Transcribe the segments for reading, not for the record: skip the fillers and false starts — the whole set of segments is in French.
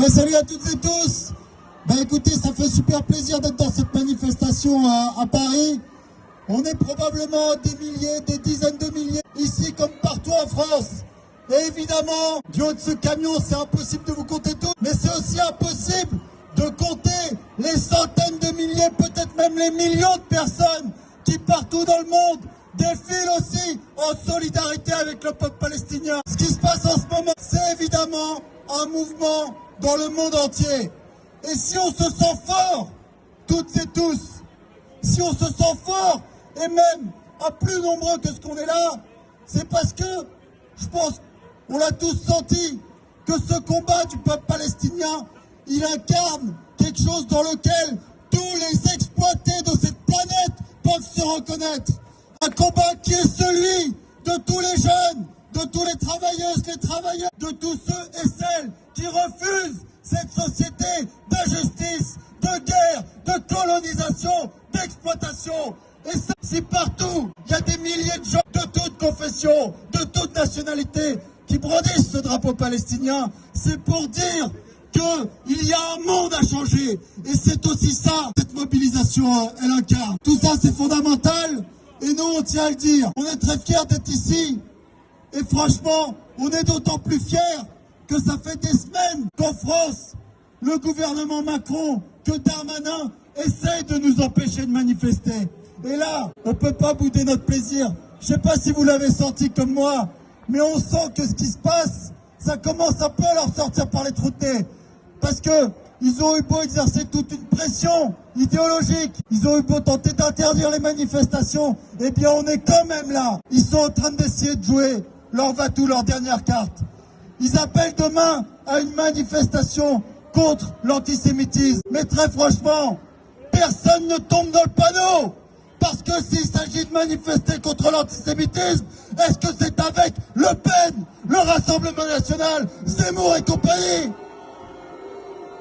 Salut à toutes et tous. Écoutez, ça fait super plaisir d'être dans cette manifestation à Paris. On est probablement des milliers, des dizaines de milliers, ici comme partout en France. Et évidemment, du haut de ce camion, c'est impossible de vous compter tous, mais c'est aussi impossible de compter les centaines de milliers, peut-être même les millions de personnes qui partout dans le monde défilent aussi en solidarité avec le peuple palestinien. Ce qui se passe en ce moment, c'est évidemment un mouvement dans le monde entier. Et si on se sent fort, toutes et tous, si on se sent fort, et même à plus nombreux que ce qu'on est là, c'est parce que, je pense, on l'a tous senti, que ce combat du peuple palestinien, il incarne quelque chose dans lequel tous les exploités de cette planète peuvent se reconnaître. Un combat qui est celui de tous les jeunes, de tous les travailleuses, les travailleurs, de tous ceux et celles qui refusent cette société d'injustice, de guerre, de colonisation, d'exploitation. Et ça, si partout, il y a des milliers de gens de toutes confessions, de toutes nationalités qui brandissent ce drapeau palestinien, c'est pour dire qu'il y a un monde à changer. Et c'est aussi ça, cette mobilisation, elle incarne. Tout ça, c'est fondamental. Et nous, on tient à le dire. On est très fiers d'être ici. Et franchement, on est d'autant plus fiers que ça fait des semaines qu'en France, le gouvernement Macron, que Darmanin essaye de nous empêcher de manifester. Et là, on ne peut pas bouder notre plaisir. Je ne sais pas si vous l'avez senti comme moi, mais on sent que ce qui se passe, ça commence un peu à leur sortir par les trous de nez. Parce que ils ont eu beau exercer toute une pression idéologique, ils ont eu beau tenter d'interdire les manifestations, eh bien on est quand même là. Ils sont en train d'essayer de jouer leur va-tout, leur dernière carte. Ils appellent demain à une manifestation contre l'antisémitisme. Mais très franchement, personne ne tombe dans le panneau. Parce que s'il s'agit de manifester contre l'antisémitisme, est-ce que c'est avec Le Pen, le Rassemblement National, Zemmour et compagnie?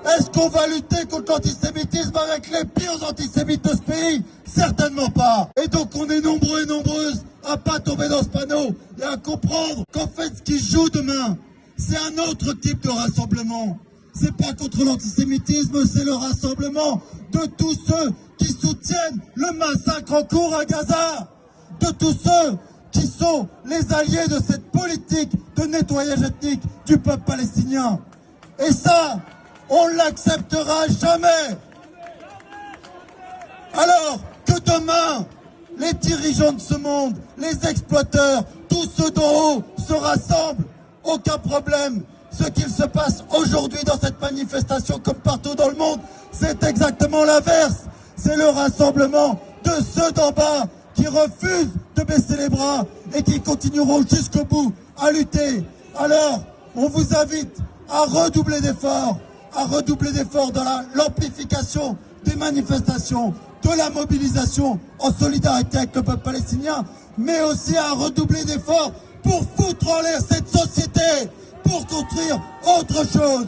Est-ce qu'on va lutter contre l'antisémitisme avec les pires antisémites de ce pays? Certainement pas. Et donc on est nombreux et nombreuses à pas tomber dans ce panneau et à comprendre qu'en fait ce qui se joue demain, c'est un autre type de rassemblement. C'est pas contre l'antisémitisme, c'est le rassemblement de tous ceux qui soutiennent le massacre en cours à Gaza, de tous ceux qui sont les alliés de cette politique de nettoyage ethnique du peuple palestinien. Et ça, on ne l'acceptera jamais. Alors que demain, les dirigeants de ce monde, les exploiteurs, tous ceux d'en haut se rassemblent, aucun problème. Ce qu'il se passe aujourd'hui dans cette manifestation, comme partout dans le monde, c'est exactement l'inverse. C'est le rassemblement de ceux d'en bas qui refusent de baisser les bras et qui continueront jusqu'au bout à lutter. Alors, on vous invite à redoubler d'efforts dans l'amplification des manifestations, de la mobilisation en solidarité avec le peuple palestinien, mais aussi à redoubler d'efforts pour foutre en l'air cette société, pour construire autre chose.